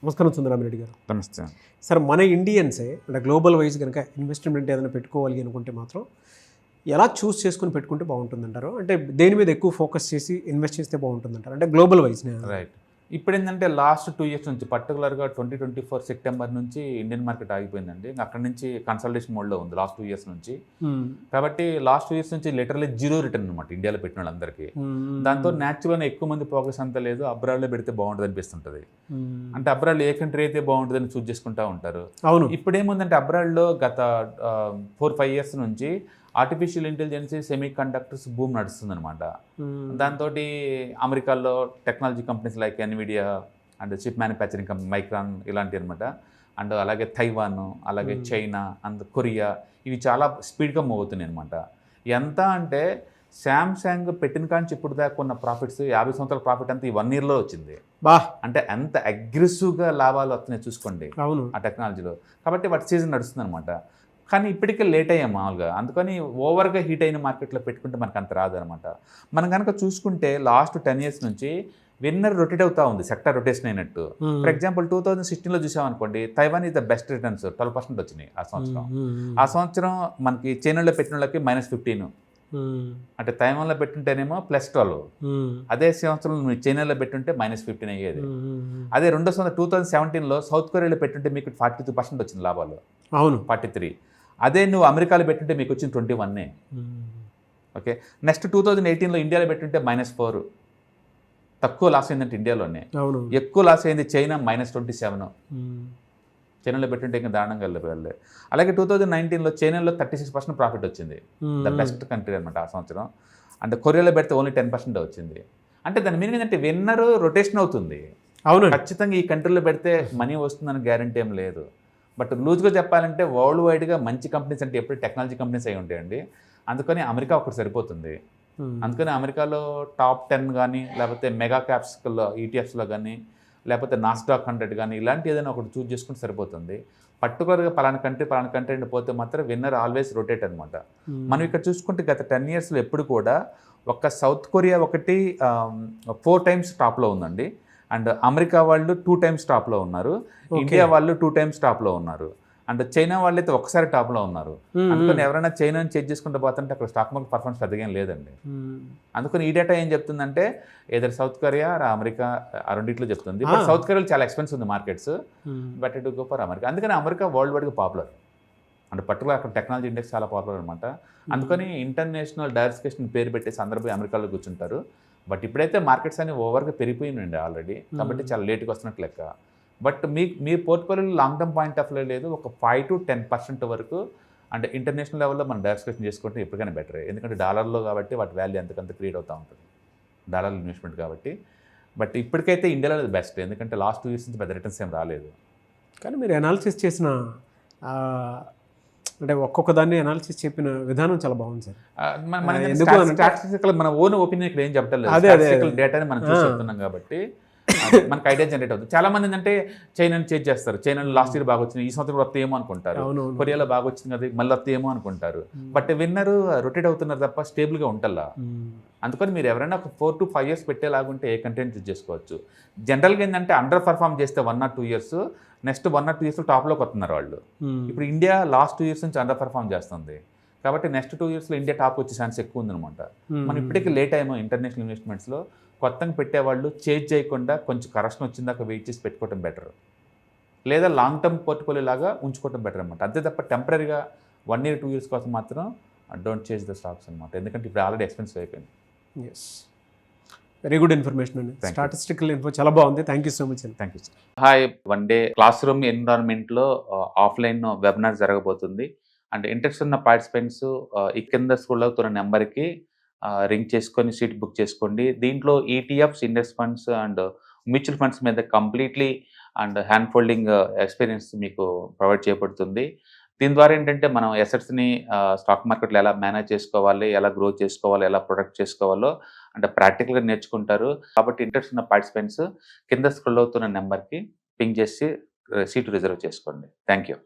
నమస్కారం సుందరామిరెడ్డి గారు. నమస్తే. సార్, మన ఇండియన్సే అంటే గ్లోబల్ వైజ్ కనుక ఇన్వెస్ట్మెంట్ ఏదైనా పెట్టుకోవాలి అనుకుంటే మాత్రం ఎలా చూస్ చేసుకుని పెట్టుకుంటే బాగుంటుందంటారు? అంటే దేని మీద ఎక్కువ ఫోకస్ చేసి ఇన్వెస్ట్ చేస్తే బాగుంటుందంటారు? అంటే గ్లోబల్ వైజ్. రైట్. ఇప్పుడు ఏంటంటే లాస్ట్ 2 years నుంచి పర్టికులర్గా 2024 సెప్టెంబర్ నుంచి ఇండియన్ మార్కెట్ ఆగిపోయిందండి. అక్కడ నుంచి కన్సల్టేషన్ మోడ్లో ఉంది లాస్ట్ 2 years నుంచి. కాబట్టి లాస్ట్ 2 years నుంచి లిటరల్లీ జీరో రిటర్న్ అనమాట ఇండియాలో పెట్టిన వాళ్ళందరికీ. దాంతో న్యాచురల్గా ఎక్కువ మంది ప్రోగ్రెస్ అంతా లేదు, అబ్రాడ్లో పెడితే బాగుంటుంది అనిపిస్తుంటుంది. అంటే అబ్రాడ్లో ఏ కంట్రీ అయితే బాగుంటుందని చూస్ చేసుకుంటూ ఉంటారు. అవును. ఇప్పుడు ఏముందంటే అబ్రాడ్లో గత 4-5 years నుంచి artificial intelligence, semiconductors boom నడుస్తుందన్నమాట. దాంతో అమెరికాలో technology companies like Nvidia and chip manufacturing company Micron ఇలాంటివి అనమాట. అండ్ అలాగే తైవాన్, అలాగే చైనా అండ్ కొరియా ఇవి చాలా స్పీడ్గా మూవ్ అవుతున్నాయి అనమాట. ఎంత అంటే శాంసంగ్ పెట్టిన కానీ ఇప్పుడు దాకా ఉన్న ప్రాఫిట్స్ 50 సంవత్సరాల ప్రాఫిట్ అంతా ఈ 1 yearలో వచ్చింది. అంటే ఎంత అగ్రెసివ్గా లాభాలు వస్తున్నాయి చూసుకోండి ఆ టెక్నాలజీలో. కాబట్టి వాటి సీజన్ నడుస్తుంది అనమాట. కానీ ఇప్పటికే లేట్ అయ్యాం మామూలుగా, అందుకని ఓవర్గా హీట్ అయిన మార్కెట్లో పెట్టుకుంటే మనకు అంత రాదనమాట. మనం కనుక చూసుకుంటే లాస్ట్ 10 years నుంచి విన్నర్ రొటేట్ అవుతూ ఉంది, సెక్టర్ రొటేషన్ అయినట్టు. ఫర్ ఎగ్జాంపుల్ 2016లో చూసామనుకోండి, Taiwan is the best returns 12% వచ్చినాయి ఆ సంవత్సరం. ఆ సంవత్సరం మనకి చైనాలో పెట్టిన వాళ్ళకి -15, అంటే తైవాన్లో పెట్టుంటేనేమో +12. అదే సంవత్సరం మీరు చైనాలో పెట్టుంటే -15 అయ్యేది. అదే 2017లో సౌత్ కొరియాలో పెట్టుంటే మీకు 42% వచ్చింది లాభాలు. అవును, 43. అదే నువ్వు అమెరికాలో పెట్టుంటే మీకు వచ్చింది 21. ఓకే, నెక్స్ట్ 2018లో ఇండియాలో పెట్టుంటే -4. తక్కువ లాస్ అయిందంటే ఇండియాలోనే. ఎక్కువ లాస్ అయింది చైనా -27. చైనాలో పెట్టుంటే ఇంకా దారుణంగా వెళ్ళే. అలాగే 2019లో చైనాలో 36% ప్రాఫిట్ వచ్చింది, ద బెస్ట్ కంట్రీ అనమాట ఆ సంవత్సరం. అంటే కొరియాలో పెడితే ఓన్లీ 10% వచ్చింది. అంటే దాని మీనింగ్ ఏంటంటే విన్నర్ రొటేషన్ అవుతుంది. అవును, ఖచ్చితంగా ఈ కంట్రీలో పెడితే మనీ వస్తుందని గ్యారంటీ ఏం లేదు. బట్ లూజ్గా చెప్పాలంటే వరల్డ్ వైడ్గా మంచి కంపెనీస్ అంటే ఎప్పుడు టెక్నాలజీ కంపెనీస్ అయి ఉంటాయండి. అందుకని అమెరికా ఒకటి సరిపోతుంది. అందుకని అమెరికాలో టాప్ 10 కానీ, లేకపోతే మెగా క్యాప్స్లో ఈటీఎఫ్స్లో కానీ, లేకపోతే నాస్డాక్ 100 కానీ ఇలాంటి ఏదైనా ఒకటి చూస్ చేసుకుంటే సరిపోతుంది. పర్టికులర్గా పలానా కంట్రీ పోతే మాత్రం విన్నర్ ఆల్వేస్ రొటేట్ అనమాట. మనం ఇక్కడ చూసుకుంటే గత 10 yearsలో ఎప్పుడు కూడా ఒక సౌత్ కొరియా ఒకటి 4 times టాప్లో ఉందండి. అండ్ అమెరికా వాళ్ళు 2 times టాప్లో ఉన్నారు, ఇండియా వాళ్ళు 2 times టాప్లో ఉన్నారు, అండ్ చైనా వాళ్ళు అయితే ఒకసారి టాప్లో ఉన్నారు. అందుకని ఎవరైనా చైనాని చెక్ చేసుకుంటూ పోతుంటే అక్కడ స్టాక్ మార్కెట్ పర్ఫార్మెన్స్ పెద్దగా ఏం లేదండి. అందుకని ఈ డేటా ఏం చెప్తుందంటే ఏదైనా సౌత్ కొరియా అమెరికా ఆ రెండిట్లో చెప్తుంది. బట్ సౌత్ కొరియాలో చాలా ఎక్స్పెన్సివ్ ఉంది markets, but it go for America. అందుకని అమెరికా వరల్డ్ వైడ్గా పాపులర్, అంటే పర్టికులర్ అక్కడ టెక్నాలజీ ఇండెక్స్ చాలా పాపులర్ అనమాట. అందుకని ఇంటర్నేషనల్ డైవర్సిఫికేషన్ పేరు పెట్టేసి అందరూ పోయి అమెరికాలో కూర్చుంటారు. బట్ ఇప్పుడైతే మార్కెట్స్ అన్ని ఓవర్గా పెరిగిపోయినండి ఆల్రెడీ, కాబట్టి చాలా లేట్గా వస్తున్నట్లు లెక్క. బట్ మీ పోర్ట్ఫోలియోలో long term point of view లేదు, ఒక 5 to 10% వరకు అంటే ఇంటర్నేషనల్ లెవెల్లో మనం డైవర్సిఫికేషన్ చేసుకుంటే ఎప్పటికైనా బెటర్. ఎందుకంటే డాలర్లో కాబట్టి వాటి వాల్యూ ఎంతకంత క్రియేట్ అవుతూ ఉంటుంది, డాలర్ ఇన్వెస్ట్మెంట్ కాబట్టి. బట్ ఇప్పటికైతే ఇండియాలో బెస్ట్, ఎందుకంటే లాస్ట్ 2 years నుంచి పెద్ద రిటర్న్స్ ఏం రాలేదు. కానీ మీరు అనాలిసిస్ చేసిన అంటే ఒక్కొక్క దాన్ని అనాలిసిస్ చెప్పిన విధానం చాలా బాగుంది సార్. మన ఓన్ ఒపీనియన్ ఇక్కడ ఏం చెప్పడం లేదు, డేటాని మనం చూసి చెప్తున్నాం కాబట్టి మనకు ఐడియా జనరేట్ అవుతుంది. చాలా మంది ఏంటంటే చైనాని చేంజ్ చేస్తారు, చైనాలో లాస్ట్ ఇయర్ బాగా వచ్చింది, ఈ సంవత్సరం వస్తే ఏమో అనుకుంటారు, కొరియాలో బాగా వచ్చింది కదా మళ్ళీ వస్తే ఏమో అనుకుంటారు. బట్ విన్నర్ రొటేట్ అవుతున్నారు తప్ప స్టేబుల్గా ఉంటల్లా. అందుకని మీరు ఎవరైనా ఒక 4 to 5 years పెట్టేలాగుంటే ఏ కంటెంట్ చూస్ చేసుకోవచ్చు. జనరల్గా ఏంటంటే అండర్ పర్ఫార్మ్ చేస్తే 1 or 2 years, next 1 or 2 years టాప్లోకి వస్తున్నారు వాళ్ళు. ఇప్పుడు ఇండియా లాస్ట్ 2 years నుంచి అండర్ పర్ఫార్మ్ చేస్తుంది, కాబట్టి నెక్స్ట్ 2 yearsలో ఇండియా టాప్ వచ్చే ఛాన్స్ ఎక్కువ ఉందన్నమాట. మనం ఇప్పటికీ లేట్ అయ్యామో ఇంటర్నేషనల్ ఇన్వెస్ట్మెంట్స్లో. కొత్తగా పెట్టేవాళ్ళు చేంజ్ చేయకుండా కొంచెం కరెక్షన్ వచ్చిందాక వెయిట్ చేసి పెట్టుకోవడం బెటర్, లేదా లాంగ్ టర్మ్ పోర్ట్ఫోలియో లాగా ఉంచుకోవడం బెటర్ అనమాట. అంతే తప్ప టెంపరీగా 1 year 2 years కోసం మాత్రం డోంట్ చేంజ్ ద స్టాక్స్ అనమాట, ఎందుకంటే ఇప్పుడు ఆల్రెడీ ఎక్స్పెన్సివ్ అయిపోయింది. ఎస్, వెరీ గుడ్ ఇన్ఫర్మేషన్ అండి, స్టాటిస్టికల్ ఇన్ఫో చాలా బాగుంది. థ్యాంక్ యూ సో మచ్ అండి. Thank you sir. Hi, 1 day classroom ఎన్విరాన్మెంట్లో ఆఫ్లైన్ వెబినార్ జరగబోతుంది. అంటే ఇంట్రెస్ట్ ఉన్న పార్టిసిపెంట్స్ ఈ కింద స్క్రోల్ అవుతున్న నెంబర్కి రింగ్ చేసుకొని సీట్ బుక్ చేసుకోండి. దీంట్లో ETFs, index funds and mutual funds మీద completely and hand folding experience మీకు ప్రొవైడ్ చేయబడుతుంది. దీని ద్వారా ఏంటంటే మనం ఎసెట్స్ని స్టాక్ మార్కెట్లో ఎలా మేనేజ్ చేసుకోవాలి, ఎలా గ్రో చేసుకోవాలి, ఎలా ప్రొటెక్ట్ చేసుకోవాలో అంటే ప్రాక్టికల్గా నేర్చుకుంటారు. కాబట్టి ఇంట్రెస్ట్ ఉన్న పార్టిసిపెంట్స్ కింద స్క్రోల్ అవుతున్న నెంబర్కి పింగ్ చేసి సీటు రిజర్వ్ చేసుకోండి. Thank you.